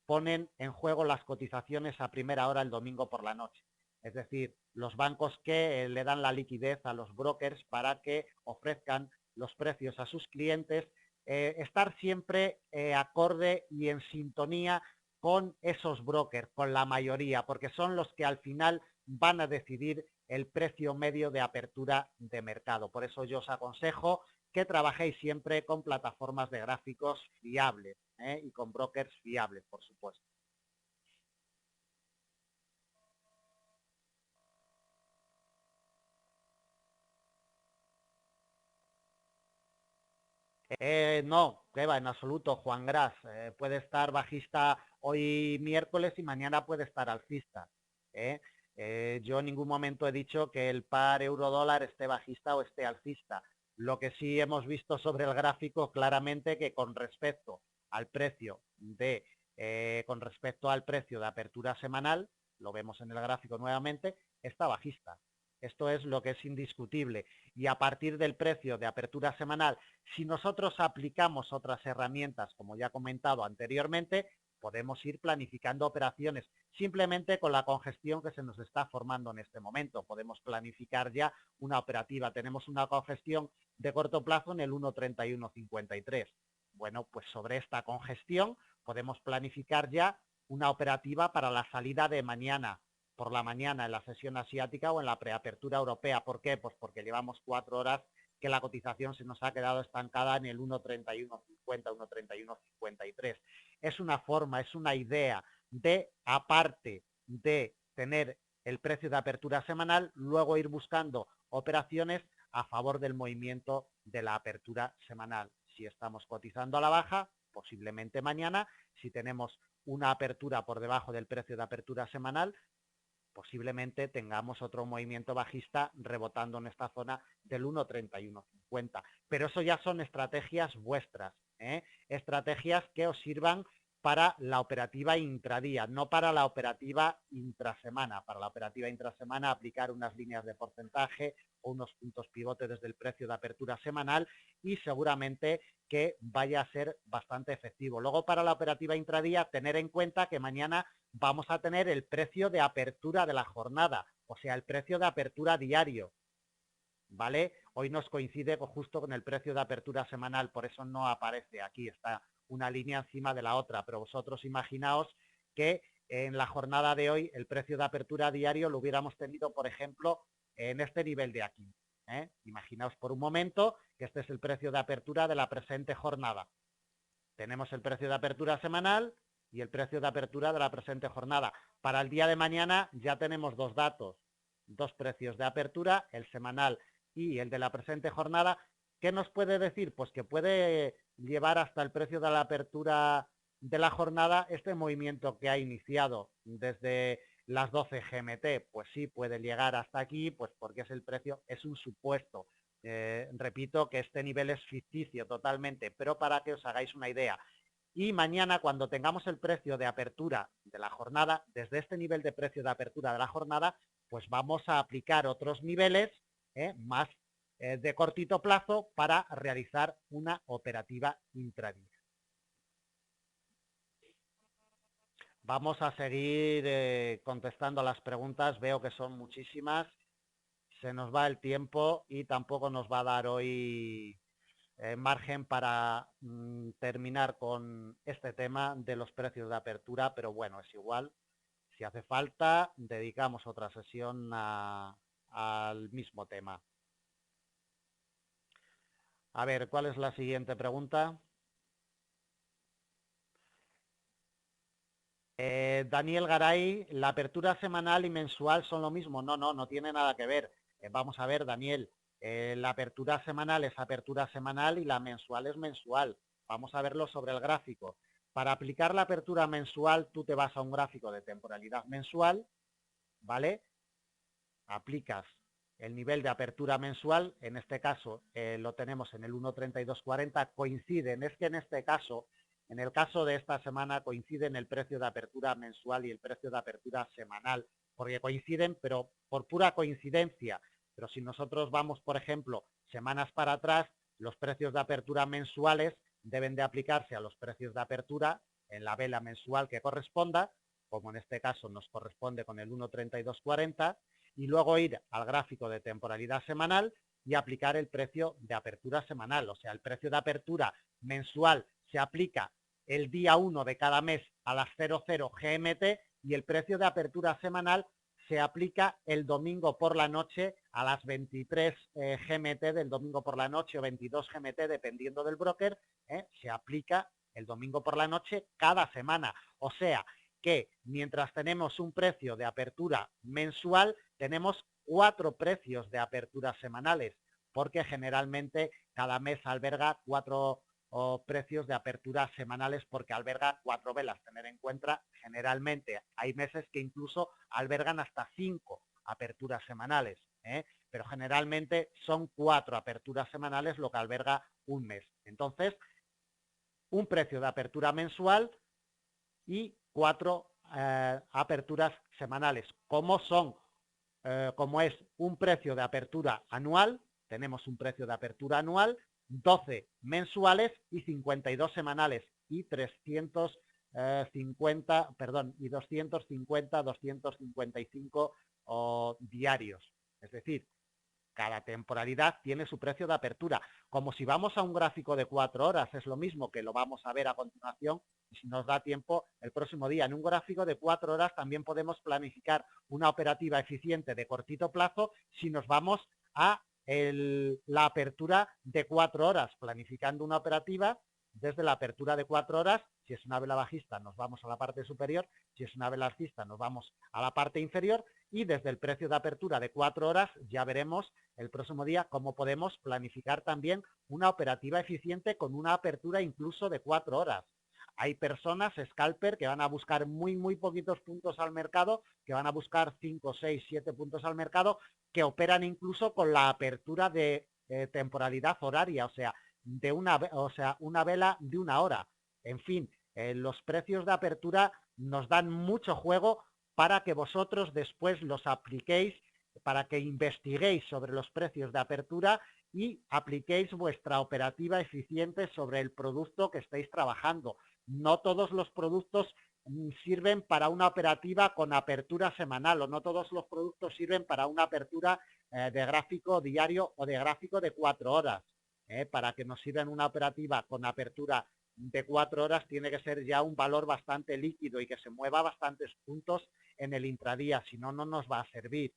ponen en juego las cotizaciones a primera hora el domingo por la noche. Es decir, los bancos que le dan la liquidez a los brokers para que ofrezcan los precios a sus clientes, estar siempre acorde y en sintonía con esos brokers, con la mayoría, porque son los que al final van a decidir el precio medio de apertura de mercado. Por eso yo os aconsejo que trabajéis siempre con plataformas de gráficos fiables y con brokers fiables, por supuesto. No, que va, en absoluto, Juan Gras. Puede estar bajista hoy miércoles y mañana puede estar alcista. Yo en ningún momento he dicho que el par euro-dólar esté bajista o esté alcista. Lo que sí hemos visto sobre el gráfico claramente que con respecto al precio de apertura semanal, lo vemos en el gráfico nuevamente, está bajista. Esto es lo que es indiscutible. Y a partir del precio de apertura semanal, si nosotros aplicamos otras herramientas, como ya he comentado anteriormente, podemos ir planificando operaciones simplemente con la congestión que se nos está formando en este momento. Podemos planificar ya una operativa. Tenemos una congestión de corto plazo en el 1.3153. Bueno, pues sobre esta congestión podemos planificar ya una operativa para la salida de mañana, por la mañana en la sesión asiática o en la preapertura europea. ¿Por qué? Pues porque llevamos 4 horas que la cotización se nos ha quedado estancada en el 1.3150, 1.3153. Es una forma, es una idea de, aparte de tener el precio de apertura semanal, luego ir buscando operaciones a favor del movimiento de la apertura semanal. Si estamos cotizando a la baja, posiblemente mañana, si tenemos una apertura por debajo del precio de apertura semanal, posiblemente tengamos otro movimiento bajista rebotando en esta zona del 1.3150. Pero eso ya son estrategias vuestras, estrategias que os sirvan para la operativa intradía, no para la operativa intrasemana. Para la operativa intrasemana aplicar unas líneas de porcentaje o unos puntos pivote desde el precio de apertura semanal y seguramente que vaya a ser bastante efectivo. Luego para la operativa intradía tener en cuenta que mañana vamos a tener el precio de apertura de la jornada, o sea, el precio de apertura diario, ¿vale? Hoy nos coincide justo con el precio de apertura semanal, por eso no aparece aquí, está una línea encima de la otra, pero vosotros imaginaos que en la jornada de hoy el precio de apertura diario lo hubiéramos tenido, por ejemplo, en este nivel de aquí. Imaginaos por un momento que este es el precio de apertura de la presente jornada. Tenemos el precio de apertura semanal y el precio de apertura de la presente jornada. Para el día de mañana ya tenemos dos datos, dos precios de apertura, el semanal y el de la presente jornada. ¿Qué nos puede decir? Pues que puede llevar hasta el precio de la apertura de la jornada este movimiento que ha iniciado desde las 12 GMT. Pues sí, puede llegar hasta aquí, pues porque es el precio, es un supuesto. Repito que este nivel es ficticio totalmente, pero para que os hagáis una idea. Y mañana, cuando tengamos el precio de apertura de la jornada, desde este nivel de precio de apertura de la jornada, pues vamos a aplicar otros niveles más de cortito plazo para realizar una operativa intradía. Vamos a seguir contestando a las preguntas, veo que son muchísimas. Se nos va el tiempo y tampoco nos va a dar hoy margen para terminar con este tema de los precios de apertura, pero bueno, es igual. Si hace falta, dedicamos otra sesión al mismo tema. A ver, ¿cuál es la siguiente pregunta? Daniel Garay, ¿la apertura semanal y mensual son lo mismo? No, no tiene nada que ver. Vamos a ver, Daniel, la apertura semanal es apertura semanal y la mensual es mensual. Vamos a verlo sobre el gráfico. Para aplicar la apertura mensual, tú te vas a un gráfico de temporalidad mensual, ¿vale? Aplicas el nivel de apertura mensual, en este caso lo tenemos en el 1.3240, coinciden, es que en este caso, en el caso de esta semana, coinciden el precio de apertura mensual y el precio de apertura semanal, porque coinciden, pero por pura coincidencia. Pero si nosotros vamos, por ejemplo, semanas para atrás, los precios de apertura mensuales deben de aplicarse a los precios de apertura en la vela mensual que corresponda, como en este caso nos corresponde con el 1.3240, y luego ir al gráfico de temporalidad semanal y aplicar el precio de apertura semanal. O sea, el precio de apertura mensual se aplica el día 1 de cada mes a las 00 GMT y el precio de apertura semanal se aplica el domingo por la noche a las 23 GMT del domingo por la noche o 22 GMT, dependiendo del broker, se aplica el domingo por la noche cada semana. O sea, que mientras tenemos un precio de apertura mensual, tenemos 4 precios de apertura semanales, porque generalmente cada mes alberga 4 precios de apertura semanales porque alberga 4 velas. Tener en cuenta, generalmente hay meses que incluso albergan hasta 5 aperturas semanales, pero generalmente son 4 aperturas semanales lo que alberga un mes. Entonces, un precio de apertura mensual y 4 aperturas semanales. Como es un precio de apertura anual, tenemos un precio de apertura anual, 12 mensuales y 52 semanales y 255 diarios. Es decir, cada temporalidad tiene su precio de apertura. Como si vamos a un gráfico de 4 horas, es lo mismo, que lo vamos a ver a continuación, y si nos da tiempo el próximo día. En un gráfico de 4 horas también podemos planificar una operativa eficiente de cortito plazo si nos vamos a la apertura de 4 horas, planificando una operativa desde la apertura de 4 horas. Si es una vela bajista nos vamos a la parte superior, si es una vela alcista nos vamos a la parte inferior, y desde el precio de apertura de 4 horas ya veremos el próximo día cómo podemos planificar también una operativa eficiente con una apertura incluso de 4 horas. Hay personas, scalper, que van a buscar muy poquitos puntos al mercado, que van a buscar 5, 6, 7 puntos al mercado, que operan incluso con la apertura de temporalidad horaria, o sea, una vela de 1 hora. En fin, los precios de apertura nos dan mucho juego para que vosotros después los apliquéis, para que investiguéis sobre los precios de apertura y apliquéis vuestra operativa eficiente sobre el producto que estéis trabajando. No todos los productos sirven para una operativa con apertura semanal, o no todos los productos sirven para una apertura de gráfico diario o de gráfico de 4 horas. Para que nos sirva una operativa con apertura de 4 horas tiene que ser ya un valor bastante líquido y que se mueva bastantes puntos en el intradía, si no, no nos va a servir.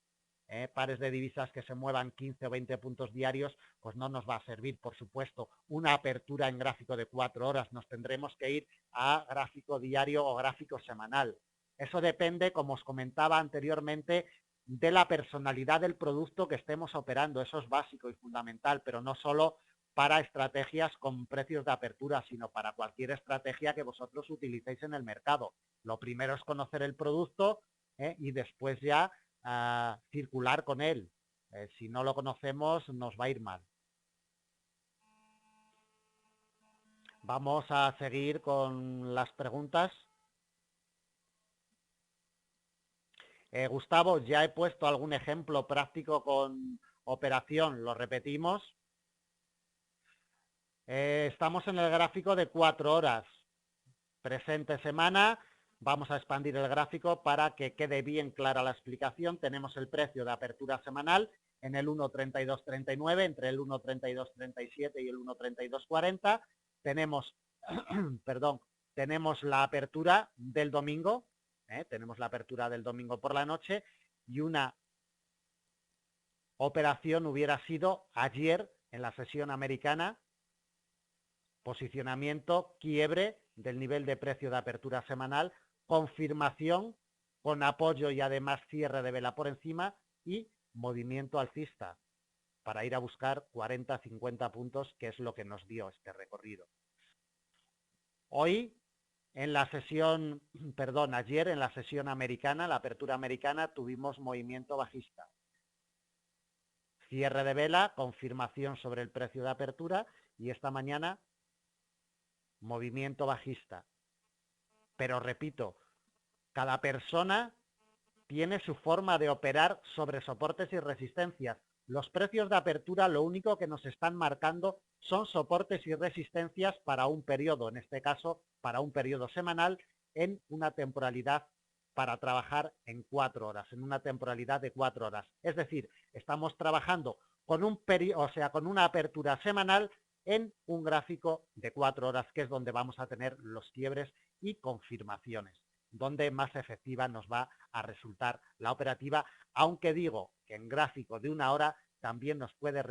Pares de divisas que se muevan 15 o 20 puntos diarios, pues no nos va a servir, por supuesto. Una apertura en gráfico de 4 horas, nos tendremos que ir a gráfico diario o gráfico semanal. Eso depende, como os comentaba anteriormente, de la personalidad del producto que estemos operando. Eso es básico y fundamental, pero no solo para estrategias con precios de apertura, sino para cualquier estrategia que vosotros utilicéis en el mercado. Lo primero es conocer el producto y después ya circular con él. Si no lo conocemos, nos va a ir mal. Vamos a seguir con las preguntas. Gustavo, ya he puesto algún ejemplo práctico con operación, lo repetimos. Estamos en el gráfico de 4 horas. Presente semana. Vamos a expandir el gráfico para que quede bien clara la explicación. Tenemos el precio de apertura semanal en el 1.3239, entre el 1.3237 y el 1.3240. Tenemos, perdón, tenemos la apertura del domingo, tenemos la apertura del domingo por la noche, y una operación hubiera sido ayer en la sesión americana, posicionamiento, quiebre del nivel de precio de apertura semanal, confirmación con apoyo y además cierre de vela por encima y movimiento alcista para ir a buscar 40-50 puntos, que es lo que nos dio este recorrido. Hoy, en la sesión, perdón, ayer en la sesión americana, la apertura americana, tuvimos movimiento bajista. cierre de vela, confirmación sobre el precio de apertura y esta mañana movimiento bajista. Pero repito, cada persona tiene su forma de operar sobre soportes y resistencias. Los precios de apertura lo único que nos están marcando son soportes y resistencias para un periodo, en este caso para un periodo semanal, en una temporalidad para trabajar en 4 horas, en una temporalidad de 4 horas. Es decir, estamos trabajando con con una apertura semanal en un gráfico de 4 horas, que es donde vamos a tener los quiebres y confirmaciones, donde más efectiva nos va a resultar la operativa, aunque digo que en gráfico de 1 hora también nos puede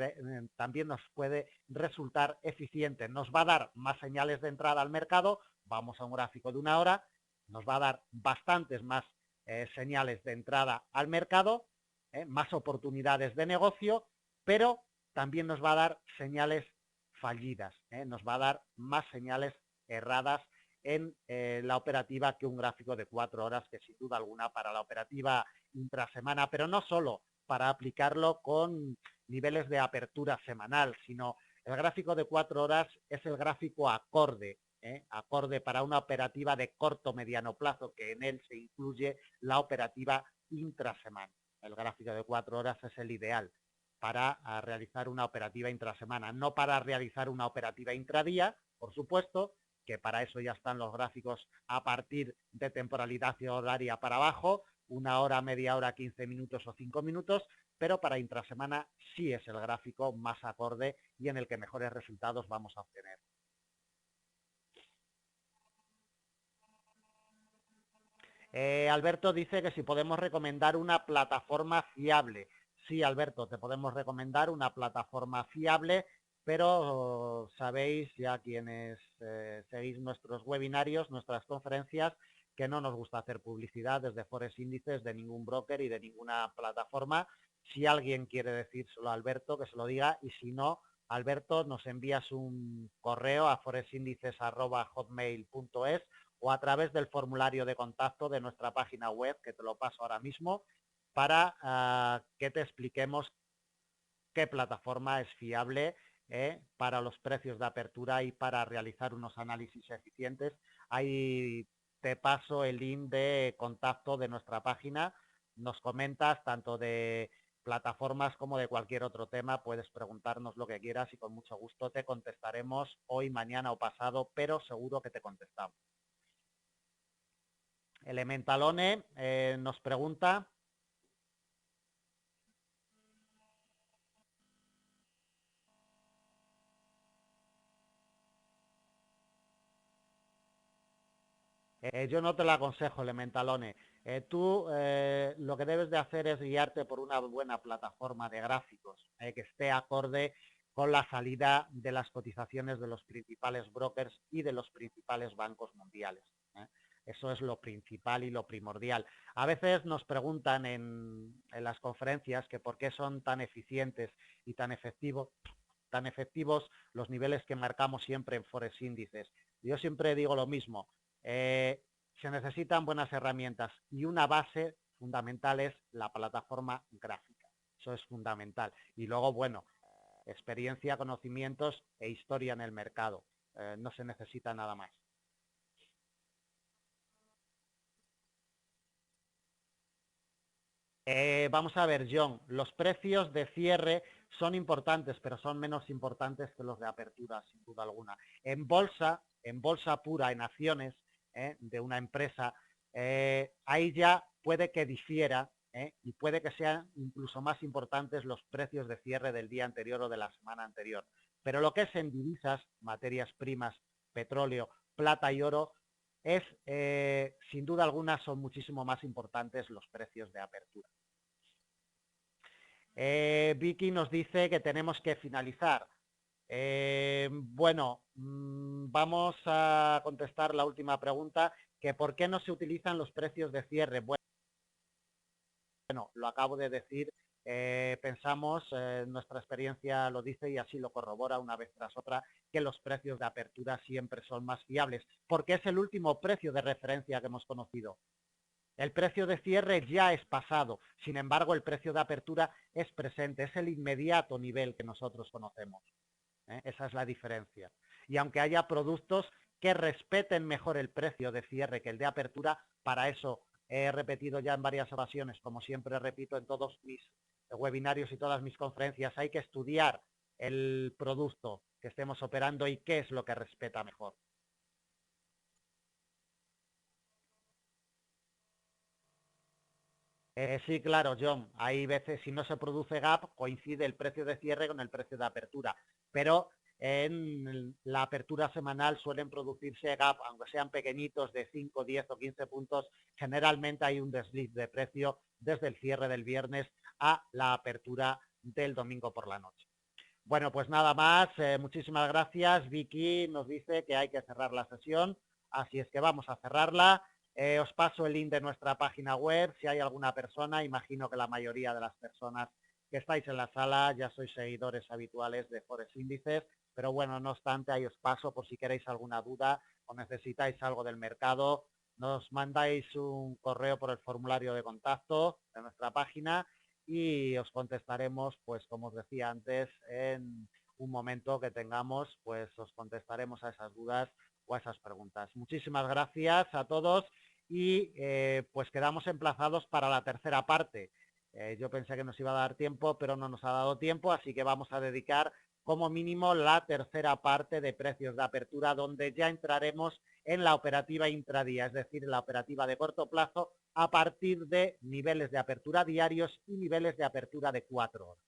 resultar eficiente. Nos va a dar más señales de entrada al mercado, vamos a un gráfico de 1 hora, nos va a dar bastantes más señales de entrada al mercado, más oportunidades de negocio, pero también nos va a dar señales fallidas, nos va a dar más señales erradas en la operativa que un gráfico de 4 horas, que sin duda alguna para la operativa intrasemana, pero no solo para aplicarlo con niveles de apertura semanal, sino el gráfico de 4 horas es el gráfico acorde, acorde para una operativa de corto mediano plazo, que en él se incluye la operativa intrasemana. El gráfico de 4 horas es el ideal para realizar una operativa intrasemana, no para realizar una operativa intradía, por supuesto, que para eso ya están los gráficos a partir de temporalidad horaria para abajo, 1 hora, media hora, 15 minutos o 5 minutos, pero para intrasemana sí es el gráfico más acorde y en el que mejores resultados vamos a obtener. Alberto dice que si podemos recomendar una plataforma fiable. Sí, Alberto, te podemos recomendar una plataforma fiable, pero sabéis ya quienes seguís nuestros webinarios, nuestras conferencias, que no nos gusta hacer publicidad desde Forex Índices de ningún broker y de ninguna plataforma. Si alguien quiere decírselo a Alberto, que se lo diga, y si no, Alberto, nos envías un correo a forexindices@hotmail.es o a través del formulario de contacto de nuestra página web, que te lo paso ahora mismo, para que te expliquemos qué plataforma es fiable para los precios de apertura y para realizar unos análisis eficientes. Ahí te paso el link de contacto de nuestra página. Nos comentas tanto de plataformas como de cualquier otro tema, puedes preguntarnos lo que quieras y con mucho gusto te contestaremos hoy, mañana o pasado, pero seguro que te contestamos. Elementalone nos pregunta. Yo no te lo aconsejo, Elementalone. Tú lo que debes de hacer es guiarte por una buena plataforma de gráficos que esté acorde con la salida de las cotizaciones de los principales brokers y de los principales bancos mundiales. Eso es lo principal y lo primordial. A veces nos preguntan en las conferencias que por qué son tan eficientes y tan efectivos los niveles que marcamos siempre en Forex Índices. Yo siempre digo lo mismo. Se necesitan buenas herramientas y una base fundamental es la plataforma gráfica. Eso es fundamental. Y luego, bueno, experiencia, conocimientos e historia en el mercado. No se necesita nada más. Vamos a ver, John, los precios de cierre son importantes, pero son menos importantes que los de apertura, sin duda alguna. En bolsa pura, en acciones de una empresa, ahí ya puede que difiera y puede que sean incluso más importantes los precios de cierre del día anterior o de la semana anterior. Pero lo que es en divisas, materias primas, petróleo, plata y oro, es, sin duda alguna, son muchísimo más importantes los precios de apertura. Vicky nos dice que tenemos que finalizar. Bueno, vamos a contestar la última pregunta, que ¿por qué no se utilizan los precios de cierre? Bueno, lo acabo de decir. Pensamos, nuestra experiencia lo dice y así lo corrobora una vez tras otra, que los precios de apertura siempre son más fiables, porque es el último precio de referencia que hemos conocido. El precio de cierre ya es pasado, sin embargo el precio de apertura es presente, es el inmediato nivel que nosotros conocemos. Esa es la diferencia. Y aunque haya productos que respeten mejor el precio de cierre que el de apertura, para eso he repetido ya en varias ocasiones, como siempre repito en todos mis webinarios y todas mis conferencias, hay que estudiar el producto que estemos operando y qué es lo que respeta mejor. Sí, claro, John. Hay veces, si no se produce gap, coincide el precio de cierre con el precio de apertura. Pero en la apertura semanal suelen producirse gap, aunque sean pequeñitos, de 5, 10 o 15 puntos. Generalmente hay un desliz de precio desde el cierre del viernes a la apertura del domingo por la noche. Bueno, pues nada más. Muchísimas gracias. Vicky nos dice que hay que cerrar la sesión, así es que vamos a cerrarla. Os paso el link de nuestra página web. Si hay alguna persona, imagino que la mayoría de las personas que estáis en la sala ya sois seguidores habituales de Forex Índices, pero bueno, no obstante, ahí os paso por si queréis alguna duda o necesitáis algo del mercado. Nos mandáis un correo por el formulario de contacto de nuestra página y os contestaremos, pues como os decía antes, en un momento que tengamos, pues os contestaremos a esas dudas o a esas preguntas. Muchísimas gracias a todos y pues quedamos emplazados para la tercera parte. Yo pensé que nos iba a dar tiempo, pero no nos ha dado tiempo, así que vamos a dedicar como mínimo la tercera parte de precios de apertura, donde ya entraremos en la operativa intradía, es decir, la operativa de corto plazo a partir de niveles de apertura diarios y niveles de apertura de 4 horas.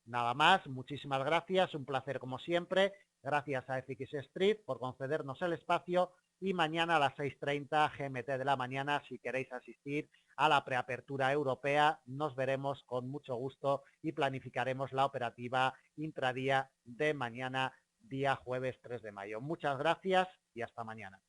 Nada más, muchísimas gracias, un placer como siempre. Gracias a FX Street por concedernos el espacio y mañana a las 6:30 GMT de la mañana, si queréis asistir a la preapertura europea, nos veremos con mucho gusto y planificaremos la operativa intradía de mañana, día jueves 3 de mayo. Muchas gracias y hasta mañana.